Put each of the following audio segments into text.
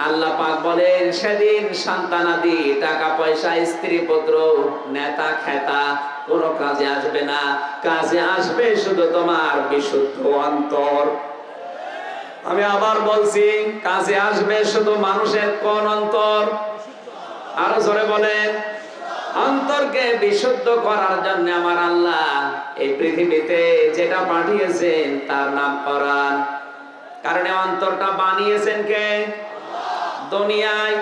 আল্লাহ পাক বলেন সেদিন সন্তানাদি টাকা পয়সা স্ত্রী পুত্র নেতা খেতা কোনো কাজে আসবে না, কাজে আসবে শুধু তোমার বিশুদ্ধ অন্তর। আমি আবার বলছি, কাজে আসবে শুধু মানুষের কোন অন্তর? আরো জোরে বলেন। অন্তরকে বিশুদ্ধ করার জন্য আমার আল্লাহ এই পৃথিবীতে যেটা পাঠিয়েছেন তার নাম কোরআন। কারণ অন্তরটা বানিয়েছেন কে? দুনিয়ায়।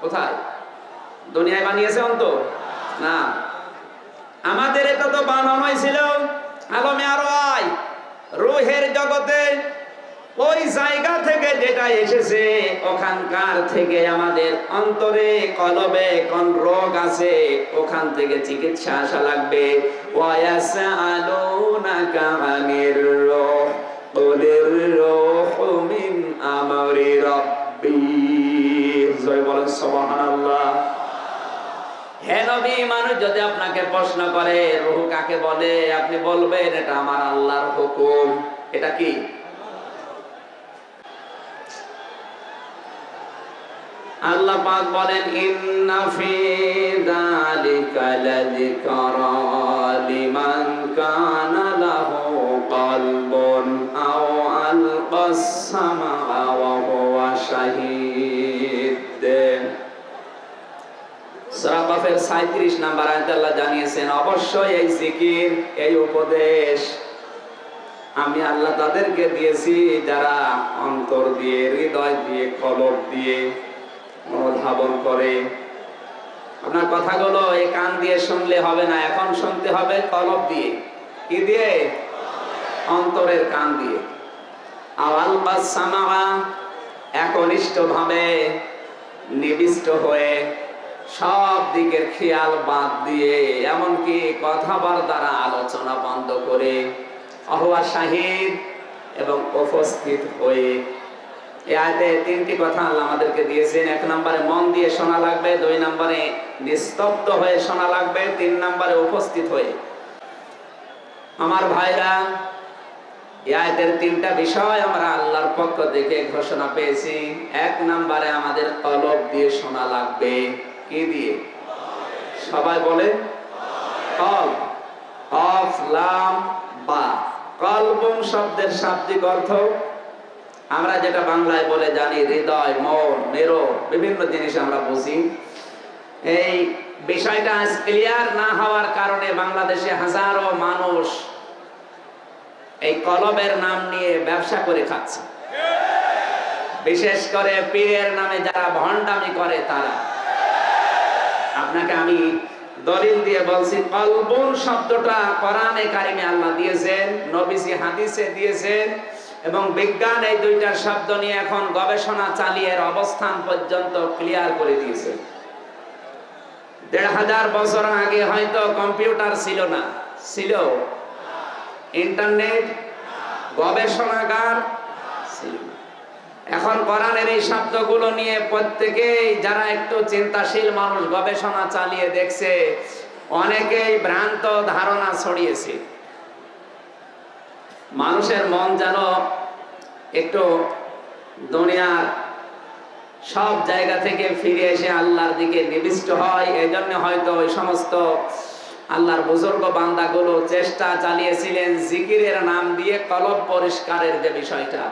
কোথায়? দুনিয়ায় বানিয়েছে অন্তর? না, আমাদের এটা তো বানানো হয়েছিল আলমে আরওয়াহ, রূহের জগতে। ওই জায়গা থেকে যেটা এসেছে ওখানকার থেকে আমাদের অন্তরে কলবে কোন রোগ আছে ওখান থেকে চিকিৎসা আসা লাগবে। ওয়ায়াসআলুনাকা আনির রূহ কুলির রূহু মিন আমরি রাব্বি। জয় বলেন সুবহানাল্লাহ। হে নবী, মানুষ যদি আপনাকে প্রশ্ন করে রূহ কাকে বলে, আপনি বলবেন এটা আমার আল্লাহর হুকুম। এটা কি? আল্লাহ পাক বলেন ইন্না ফি যালিকা লাযিকরা লিমান কানা লাহু কলবুন আও আলকাস সামআ ওয়া হুয়া শাহীদ। সূরা কাফের 37 নম্বর আয়াতে আল্লাহ জানিয়েছেন অবশ্যই এই জিকির, এই উপদেশ আমি আল্লাহ তাদেরকে দিয়েছি যারা অন্তর দিয়ে, হৃদয় দিয়ে, কলব দিয়ে অনুধাবন করে। আপনার কথাগুলো এই কান দিয়ে শুনলে হবে না, এখন শুনতে হবে কলব দিয়ে। কি দিয়ে? অন্তরের কান দিয়ে। আওয়াল বাসসামা, একনিষ্ঠ ভাবে নিবিষ্ট হয়ে সব দিকের খেয়াল বাদ দিয়ে, এমনকি কথাবার্তার আলোচনা বন্ধ করে, অহুয়া শাহিদ এবং উপস্থিত হয়ে। এই আয়াতে তিনটি কথা আল্লাহ আমাদেরকে দিয়েছেন। এক নম্বরে মন দিয়ে শোনা লাগবে, দুই নম্বরে নিস্তব্ধ হয়ে শোনা লাগবে, তিন নম্বরে উপস্থিত হয়ে। আমার ভাইরা, এই আয়াতের তিনটা বিষয় আমরা আল্লাহর পক্ষ থেকে ঘোষণা পেয়েছি। এক নম্বরে আমাদের কলব দিয়ে শোনা লাগবে। কি দিয়ে? সবাই বলে কলব। কফ লাম বা। কলবুন শব্দের শাব্দিক অর্থ আমরা যেটা বাংলায় বলে জানি হৃদয়, মন, মেরু, বিভিন্ন জিনিস আমরা বুঝি। এই বিষয়টা ক্লিয়ার না হওয়ার কারণে বাংলাদেশে হাজারো মানুষ এই কলবের নাম নিয়ে ব্যবসা করে খাচ্ছে। বিশেষ করে পীরের নামে যারা ভণ্ডামি করে তারা। আপনাকে আমি দলিল দিয়ে বলছি, কলবুন শব্দটা কোরআনে কারিমে আল্লাহ দিয়েছেন, নবীজি হাদিসে দিয়েছেন, এবং বিজ্ঞান এই দুইটার শব্দ নিয়ে এখন গবেষণা চালিয়ে অবস্থান পর্যন্ত ক্লিয়ার করে দিয়েছে। ১৫০০ বছর আগে হয়তো কম্পিউটার ছিল না, ছিল ইন্টারনেট, গবেষণাগার ছিল। এখন কোরআনের এই শব্দগুলো নিয়ে প্রত্যেকেই যারা একটু চিন্তাশীল মানুষ গবেষণা চালিয়ে দেখছে, অনেকেই ভ্রান্ত ধারণা ছড়িয়েছে। মানুষের মন যেন একটু দুনিয়ার সব জায়গা থেকে ফিরে এসে আল্লাহর দিকে নিবিষ্ট হয়। এই জন্য হয়তো ওই সমস্ত আল্লাহর বুজুর্গ বান্দাগুলো চেষ্টা চালিয়েছিলেন জিকিরের নাম দিয়ে কলব পরিষ্কারের যে বিষয়টা।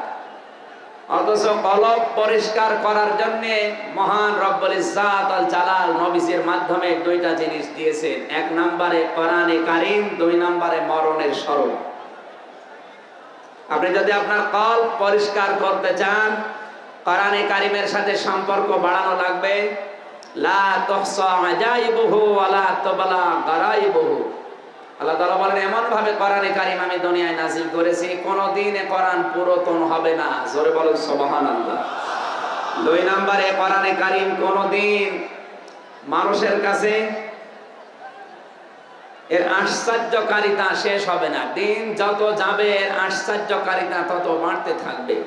অথচ কলব পরিষ্কার করার জন্য মহান রব্বুল ইজ্জাত আল জালাল নবীজির মাধ্যমে দুইটা জিনিস দিয়েছেন। এক নম্বরে কোরআনে কারীম, দুই নম্বরে মরণের স্বরূপ। আপনি যদি আপনার কলব পরিষ্কার করতে চান, কোরআনে কারীমের সাথে সম্পর্ক বাড়ানো লাগবে। লা তুহসা আজাইবুহু ওয়া লা তুবলা গারাইবুহু। আল্লাহ তাআলা বলেন এমন ভাবে কোরআনে কারীম আমি দুনিয়ায় নাযিল করেছি, কোনদিন এ কোরআন পুরাতন হবে না। জোরে বলেন সুবহানাল্লাহ। দুই নম্বরে কোরআনে কারীম কোনদিন মানুষের কাছে এর আশ্চর্যকারিতা শেষ হবে না। দিন যত যাবে এর আশ্চর্যকারিতা তত বাড়তে থাকবে।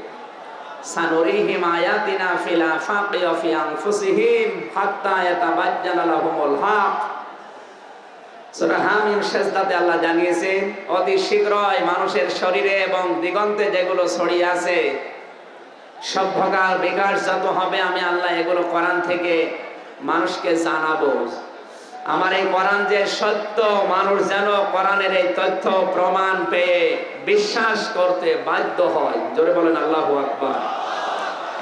সানুরিহিম আয়াতিনা ফিল আফাকি ওয়া ফি আনফুসিহিম হাত্তা ইয়াতাবাজ্জানা লাহুমুল হক। সূরা হামিম সেজদাতে আল্লাহ জানিয়েছেন অতি শীঘ্রই মানুষের শরীরে এবং দিগন্তে যেগুলো ছড়িয়ে আছে সভ্যতার বিকাশ যত হবে আমি আল্লাহ এগুলো কোরআন থেকে মানুষকে জানাবো। আমার এই কোরআন যে সত্য, মানুষ যেন কোরআনের এই তথ্য প্রমাণ পেয়ে বিশ্বাস করতে বাধ্য হয়। জোরে বলেন আল্লাহু আকবার।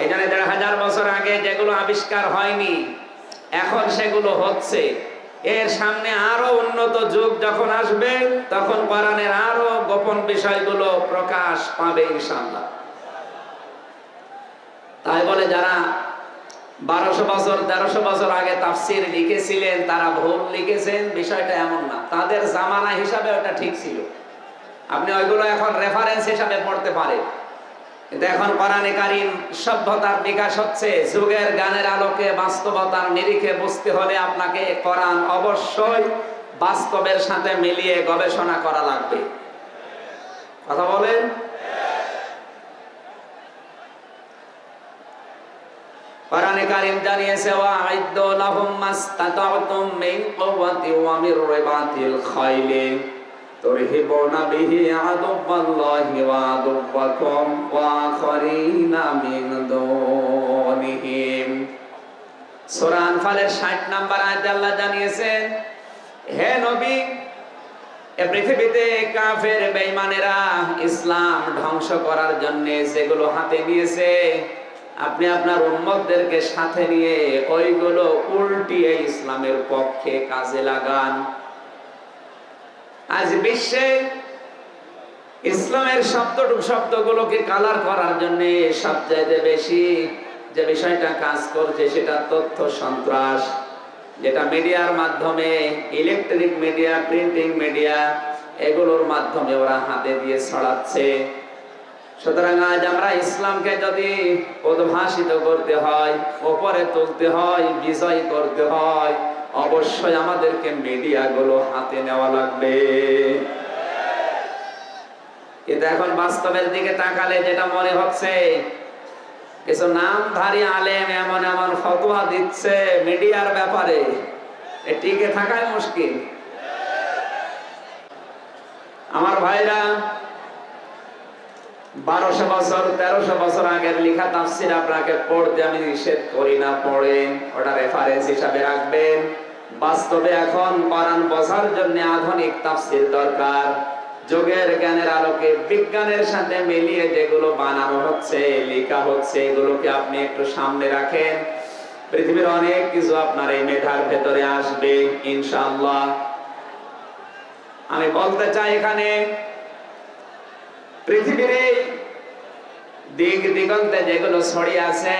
এই জন্য ১৫০০ বছর আগে যেগুলো আবিষ্কার হয়নি এখন সেগুলো হচ্ছে। এর সামনে আরো উন্নত যুগ যখন আসবে তখন কোরআনের আরো গোপন বিষয়গুলো প্রকাশ পাবে ইনশাআল্লাহ। তাই বলে যারা ১২০০ বছর ১৩০০ বছর আগে তাফসীর লিখেছিলেন তারা ভুল লিখেছেন, বিষয়টা এমন না। তাদের জামানা হিসাবে ওটা ঠিক ছিল, আপনি ওইগুলো এখন রেফারেন্স হিসাবে পড়তে পারেন। কিন্তু এখন কোরআনে কারীম সভ্যতার বিকাশ হচ্ছে, যুগের গানের আলোকে বাস্তবতার নিরিখে বুঝতে হলে আপনাকে কোরআন অবশ্যই বাস্তবের সাথে মিলিয়ে গবেষণা করা লাগবে। কথা বলেন। কোরআনে কারীম জানিয়েছে ওয়া'আইদ্দু লাহুম মাসতাতা'তুম মিন কুওয়াতি ওয়া মির রিবাতিল খাইলি তুরহিবুনা বিহি আদুওয়াল্লাহি ওয়া আদুওয়াকুম ওয়া আখারিনা মিন দুনিহিম। সূরা আনফালের ৬০ নম্বর আয়াতে আল্লাহ জানিয়েছেন, হে নবী, এই পৃথিবীতে কাফের বেঈমানেরা ইসলাম ধ্বংস করার জন্য যেগুলো হাতে নিয়েছে আপনি আপনার উম্মতদেরকে সাথে নিয়ে ওইগুলো উল্টিয়ে ইসলামের পক্ষে কাজে লাগান। আজ বিশ্বে ইসলামের শব্দগুলোকে কালার করার জন্য সবচেয়ে বেশি যে বিষয়টা কাজ করছে সেটা তথ্য সন্ত্রাস, যেটা মিডিয়ার মাধ্যমে, ইলেকট্রিক মিডিয়া, প্রিন্টিং মিডিয়া, এগুলোর মাধ্যমে ওরা হাতে দিয়ে ছড়াচ্ছে। সুতরাং আজ আমরা ইসলামকে যদি উদ্ভাসিত করতে হয়, উপরে তুলতে হয়, বিজয় করতে হয়, অবশ্যই আমাদেরকে মিডিয়াগুলো হাতে নেওয়া লাগবে। কিন্তু এখন বাস্তবের দিকে তাকালে যেটা মনে হচ্ছে, কিছু নামধারী আলেম এমন এমন ফতোয়া দিচ্ছে মিডিয়ার ব্যাপারে, টিকে থাকাই মুশকিল। আমার ভাইরা, ১২০০ বছর ১৩০০ বছর আগের লেখা তাফসীর আপনাকে পড়তে আমি নিষেধ করি না, পড়েন, ওটা রেফারেন্স হিসাবে রাখবেন। বাস্তবে এখন কোরআন বোঝার জন্য আধুনিক তাফসীর দরকার। যুগের জ্ঞানের আলোকে বিজ্ঞানের সাথে মিলিয়ে যেগুলো বানানো হচ্ছে, লেখা হচ্ছে, এগুলোকে আপনি একটু সামনে রাখেন। পৃথিবীর অনেক কিছু আপনার এই মেধার ভেতরে আসবে ইনশাআল্লাহ। আমি বলতে চাই, এখানে পৃথিবীর দিক দিগন্তে যেগুলো ছড়িয়ে আছে,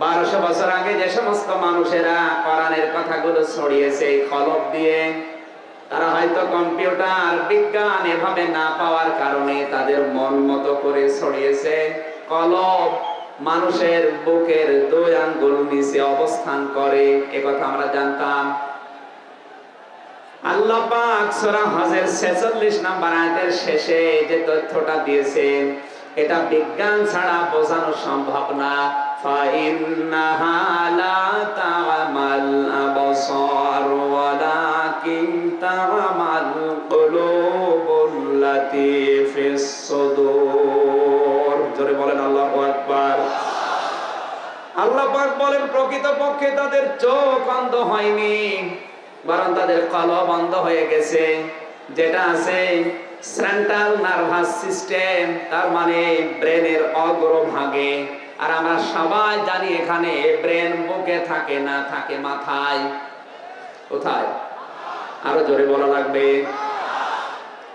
১২০০ বছর আগে যে সমস্ত মানুষেরা কোরআনের কথাগুলো ছড়িয়েছে কলম দিয়ে, তারা হয়তো কম্পিউটার বিজ্ঞান এভাবে না পাওয়ার কারণে তাদের মন মতো করে ছড়িয়েছে। কলম মানুষের বুকের ২ আঙ্গুল নিচে অবস্থান করে, একথা আমরা জানতাম। আল্লাহ পাক সূরা হজের ৪৬ নম্বর আয়াতের শেষে যে তথ্যটা দিয়েছেন, এটা বিজ্ঞান ছাড়া বোঝানো সম্ভব না। ফাইন্নাহা লা তা'মাল আবসার ওয়ালাকিন তা'মাল কুলুবুল্লাতী ফিস সুদূর। জোরে বলেন আল্লাহু আকবার। আল্লাহ পাক বলেন, প্রকৃতপক্ষে তাদের চোখ অন্ধ হয়নি, বরং তাদের কলব বন্ধ হয়ে গেছে। যেটা আছে সেন্ট্রাল নার্ভাস সিস্টেম, তার মানে ব্রেনের অগ্রভাগে। আর আমরা সবাই জানি এখানে ব্রেন বুকে থাকে না, থাকে মাথায়। কোথায়? আরো জোরে বলা লাগবে।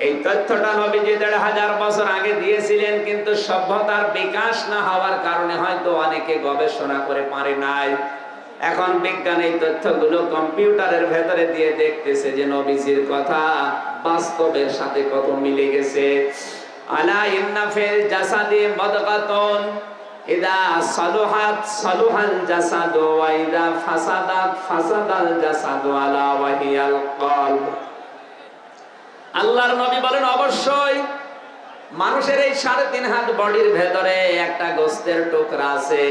এই তথ্যটা নবীজি ১৫০০ বছর আগে দিয়েছিলেন, কিন্তু সভ্যতার বিকাশ না হওয়ার কারণে হয়তো অনেকে গবেষণা করে পারে নাই। এখন বিজ্ঞান এই তথ্যগুলো কম্পিউটারের ভেতরে দিয়ে দেখতেছে যে নবীজির কথা বাস্তবের সাথে কত মিলে গেছে। আলা ইন্না ফিল জাসাদি মাদগাতুন ইদা সালুহাত সালুহাল জাসাদু ওয়া ইদা ফাসাদাত ফাসাদাল জাসাদু আলা ওয়াহিয়াল কলব। আল্লাহর নবী বলেন, অবশ্যই মানুষের এই ৩.৫ হাত বডির ভেতরে একটা গোশতের টুকরা আছে।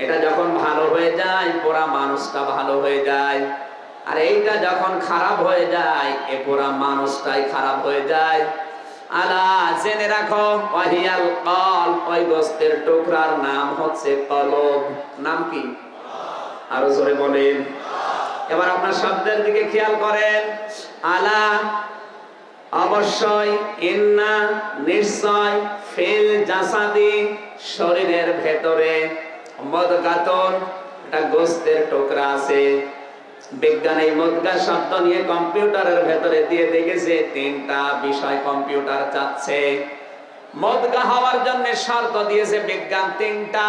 এটা যখন ভালো হয়ে যায় পুরা মানুষটা ভালো হয়ে যায়, আর এইটা যখন খারাপ হয়ে যায় এ পুরা মানুষটাই খারাপ হয়ে যায়। আলা জেনে রাখো ওয়াহিয়াল কলব, ওই গোস্তের টুকরার নাম হচ্ছে কলব। নাম কি? আরো জোরে বলেন। এবার আপনার শব্দের দিকে খেয়াল করেন। আলা অবশ্যই, ইন্না নিশ্চয়, ফিল জাসাদি শরীরের ভেতরে, মুদগাতুন একটা গোস্তের টুকরা আছে। বিজ্ঞান এই মুদগা শব্দ নিয়ে কম্পিউটারের ভেতরে দিয়ে দেখেছে তিনটা বিষয় কম্পিউটার চাচ্ছে। মুদগা হওয়ার জন্য শর্ত দিয়েছে বিজ্ঞান তিনটা।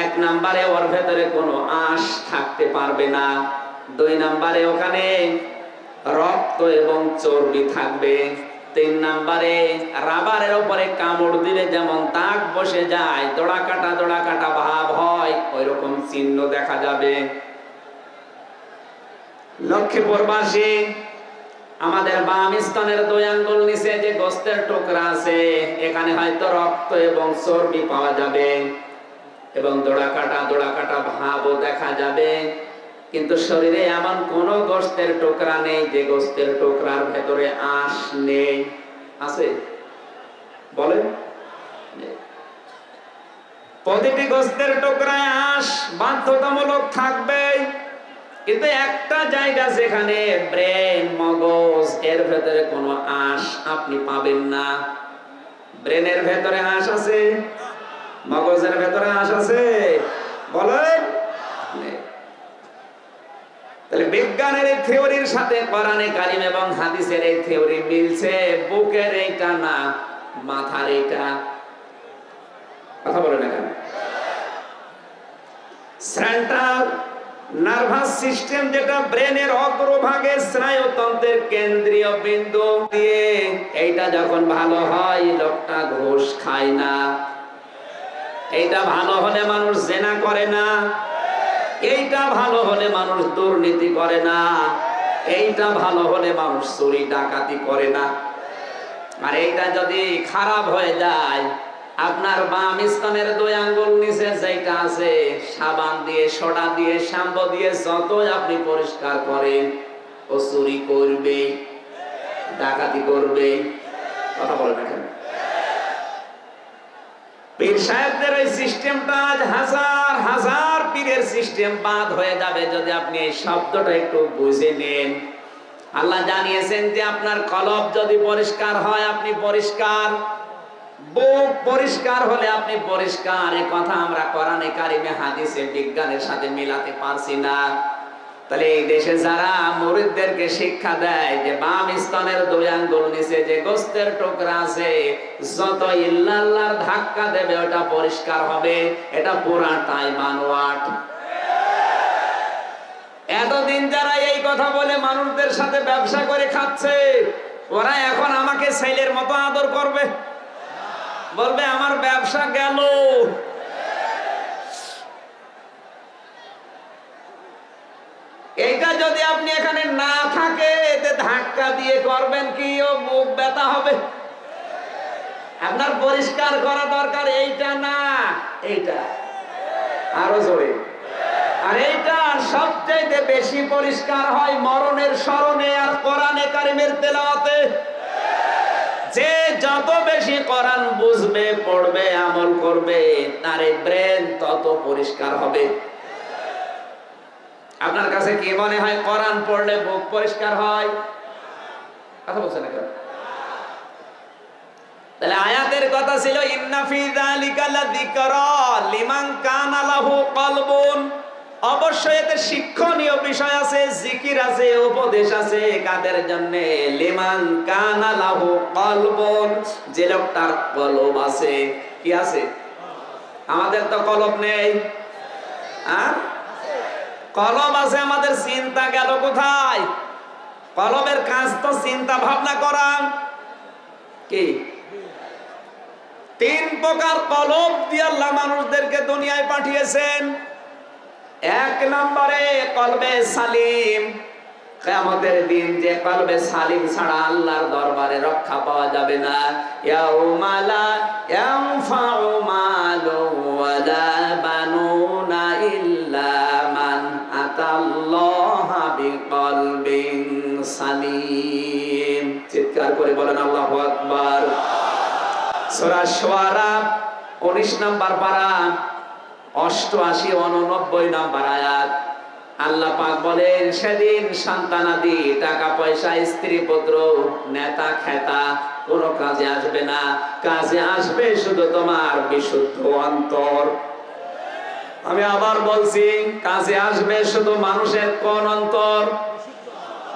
এক নম্বরে ওর ভেতরে কোনো আঁশ থাকতে পারবে না। দুই নম্বরে ওখানে রক্ত এবং চর্বি থাকবে। তিন নম্বরে রাবারের উপরে কামড় দিলে যেমন দাগ বসে যায়, দোড়া কাটা ভাব হয়, ওই রকম চিহ্ন দেখা যাবে। লক্ষ্মীপুরবাসী, আমাদের বাম স্তনের 2 আঙ্গুল নিচে যে গোস্তের টুকরা আছে, এখানে হয়তো রক্ত এবং চর্বি পাওয়া যাবে এবং দোড়া কাটা ভাবও দেখা যাবে, কিন্তু শরীরে এমন কোন গোস্তের টুকরা নেই যে গোস্তের টুকরার ভেতরে আঁশ নেই। আছে? বলেন। প্রতিটি গোস্তের টুকরায় আঁশ বাধ্যতামূলক থাকবে, কিন্তু একটা জায়গা যেখানে ব্রেন, মগজ, এর ভেতরে কোনো আঁশ আপনি পাবেন না। ব্রেনের ভেতরে আঁশ আছে? মগজের ভেতরে আঁশ আছে? বলেন। তাহলে বিজ্ঞানের এই থিওরির সাথে কোরআনে কারীম এবং হাদিসের এই থিওরি মিলছে। বুকের এইটা না, মাথার এইটা। কথা বলে না কেন? সেন্ট্রাল নার্ভাস সিস্টেম, যেটা ব্রেনের অগ্রভাগে স্নায়ুতন্ত্রের কেন্দ্রীয় বিন্দু দিয়ে, এইটা যখন ভালো হয় লোকটা ঘুষ খায় না। এইটা ভালো হলে মানুষ জেনা করে না। এইটা ভালো হলে মানুষ দুর্নীতি করে না। এইটা ভালো হলে মানুষ চুরি ডাকাতি করে না। আর এইটা যদি খারাপ হয়ে যায়, আপনার বাম স্তনের 2 আঙ্গুল নিচে যেটা আছে, সাবান দিয়ে, সোডা দিয়ে, শ্যাম্পু দিয়ে যতই আপনি পরিষ্কার করেন, ও চুরি করবে, ডাকাতি করবে। কথা বলে না কেন? পীর সাহেবদের এই সিস্টেমটা আজ হাজার হাজার পীরের সিস্টেম বাদ হয়ে যাবে যদি আপনি এই শব্দটা একটু বুঝে নেন। আল্লাহ জানিয়েছেন যে আপনার কলব যদি পরিষ্কার হয় আপনি পরিষ্কার, বুক পরিষ্কার হলে আপনি পরিষ্কার। এই কথা আমরা কোরআনে কারিমে, হাদিসে, বিজ্ঞানের সাথে মিলাতে পারছি না। তাহলে এই দেশে যারা মুরিদদেরকে শিক্ষা দেয় যে বাম স্তনের 2 আঙ্গুল নিচে যে গোস্তের টুকরা আছে, যত ইল্লাল্লাহর ধাক্কা দেবে ওটা পরিষ্কার হবে, এটা পুরাটাই বানোয়াট। এতদিন যারা এই কথা বলে মানুষদের সাথে ব্যবসা করে খাচ্ছে, ওরা এখন আমাকে ছেলের মতো আদর করবে, বলবে আমার ব্যবসা গেল। এইটা যদি আপনি এখানে না থাকে, এতে ধাক্কা দিয়ে করবেন কি, ও মুখ ব্যথা হবে। আপনার পরিষ্কার করা দরকার এইটা না, এইটা। আরো জোরে। আর এইটা সবচেয়ে বেশি পরিষ্কার হয় মরণের স্মরণে আর কোরআনে কারিমের তেলাওয়াতে। যে যত বেশি কোরআন বুঝবে, পড়বে, আমল করবে, তার ব্রেন তত পরিষ্কার হবে। আপনার কাছে কি মনে হয় কোরআন পড়লে বুক পরিষ্কার হয়? কথা বলছেন না কেন? তাহলে আয়াতের কথা ছিল ইন্না ফি যালিকা লাযিকরা লিমান কানা লাহু কলবুন। অবশ্যই এতে শিক্ষণীয় বিষয় আছে, জিকির আছে, উপদেশ আছে। কাদের জন্য? লিমান কানা লাহু কলবুন, যে লোকটার কলব আছে। কি আছে? আমাদের তো কলব নেই। হ্যাঁ, কলব আছে, আমাদের চিন্তা গেল কোথায়? কলবের কাজ তো চিন্তা ভাবনা করা। কি 3 প্রকার কলব দিয়ে আল্লাহ মানুষদেরকে দুনিয়ায় পাঠিয়েছেন। 1 নম্বরে কলবে সালিম। কিয়ামতের দিন যে কলবে সালিম ছাড়া আল্লাহর দরবারে রক্ষা পাওয়া যাবে না। ইয়াউমা লা ইয়ানফাউ মালু ওয়ালা বানুনা ইল্লা মান আতাল্লাহা বিকলবিন সালিম। চিৎকার করে বলেন আল্লাহু আকবার। সূরা শুআরা 19 নম্বর পারা 88-89 নম্বর আয়াত। আল্লাহ পাক বলেন, সেদিন সন্তানাদি, টাকা পয়সা, স্ত্রী পুত্র, নেতা খেতা কোনো কাজে আসবে না। কাজে আসবে শুধু তোমার বিশুদ্ধ অন্তর। আমি আবার বলছি, কাজে আসবে শুধু মানুষের কোন অন্তর?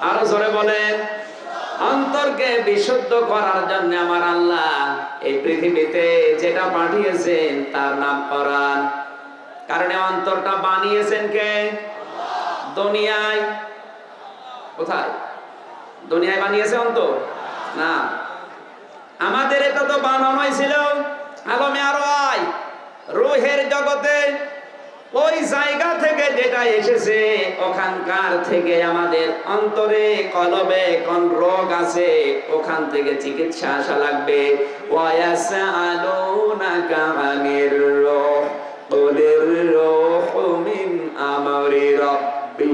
আরো জোরে বলেন। অন্তরকে বিশুদ্ধ করার জন্য আমার আল্লাহ এই পৃথিবীতে যেটা পাঠিয়েছেন তার নাম কোরআন। কারণ এই অন্তরটা বানিয়েছেন কে? দুনিয়ায়। কোথায়? দুনিয়ায় বানিয়েছে অন্তর? না, আমাদের এটা তো বানানো হয়েছিল আলমে আরওয়াহ, রূহের জগতে। ওই জায়গা থেকে যেটা এসেছে, ওখানকার থেকে আমাদের অন্তরে কলবে কোন রোগ আছে, ওখান থেকে চিকিৎসা আসা লাগবে। ওয়ায়াসআলুনাকা আনির রূহ কুলির রূহু মিন আমরি রাব্বি।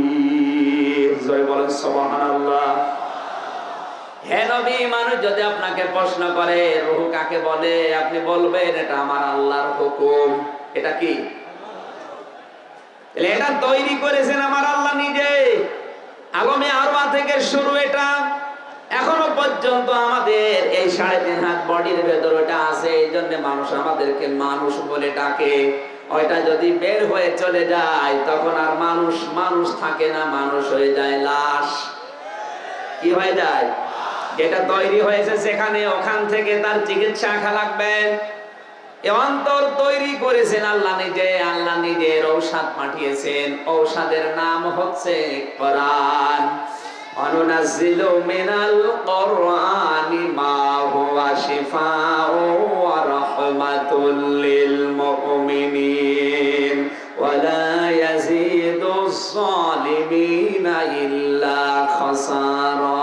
জয় বলেন সুবহানাল্লাহ। হে নবী, মানুষ যদি আপনাকে প্রশ্ন করে রূহ কাকে বলে, আপনি বলবেন এটা আমার আল্লাহর হুকুম। এটা কি? এটা তৈরি করেছেন আমার আল্লাহ নিজে। আলমে আরওয়াহ থেকে শুরু এটা। এখনো পর্যন্ত আমাদের এই 3.5 হাত বডির ভেতর ওটা আছে। এই জন্য মানুষ আমাদেরকে মানুষ বলে ডাকে। ওইটা যদি বের হয়ে চলে যায়, তখন আর মানুষ মানুষ থাকে না, মানুষ হয়ে যায় লাশ। কি হয়ে যায়? যেটা তৈরি হয়েছে সেখানে, ওখান থেকে তার চিকিৎসা আসা লাগবে। অন্তর তৈরি করেছেন আল্লাহ নিজে। আল্লাহ নিজের ঔষধ পাঠিয়েছেন। ঔষধের নাম হচ্ছে কোরআন। অনুনাজ্জিলু মিনাল কোরআনি মা হুয়া শিফাউ ওয়া রাহমাতুল লিল মুমিনিন ওয়া লা ইয়াজিদুস যালিমিনা ইল্লা খাসারা।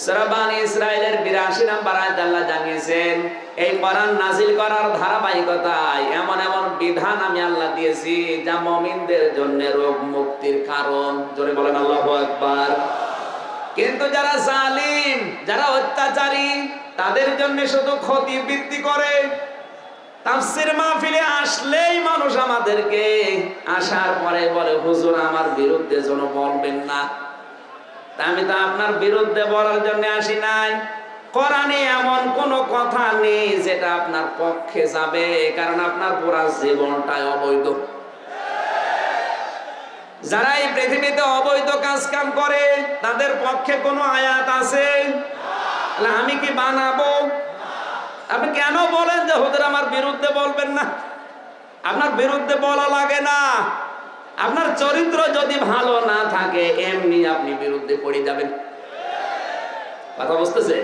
সূরা বনী ইসরাঈলের 82 নম্বর আয়াতে আল্লাহ জানিয়েছেন, এই কোরআন নাযিল করার ধারাবাহিকতায় এমন এমন বিধান আমি আল্লাহ দিয়েছি যা মুমিনদের জন্য রোগ মুক্তির কারণ। জোরে বলেন আল্লাহু আকবার। কিন্তু যারা জালিম, যারা অত্যাচারী, তাদের জন্য শুধু ক্ষতি বৃদ্ধি করে। তাফসীর মাহফিলে আসলেই মানুষ আমাদেরকে আসার পরে বলে, হুজুর আমার বিরুদ্ধে যেন বলবেন না। আমি তো আপনার বিরুদ্ধে বলার জন্য আসি নাই। কোরআনে এমন কোন কথা নেই যেটা আপনার পক্ষে যাবে, কারণ আপনার পুরো জীবনটাই অবৈধ। যারা এই পৃথিবীতে অবৈধ কাজ কাম করে, তাদের পক্ষে কোনো আয়াত আছে? আমি কি বানাবো? আপনি কেন বলেন যে হুজুর আমার বিরুদ্ধে বলবেন না? আপনার বিরুদ্ধে বলা লাগে না। আপনার চরিত্র যদি ভালো না থাকে, এমনি আপনি বিরুদ্ধে পড়ে যাবেন। কথা বুঝতেছে?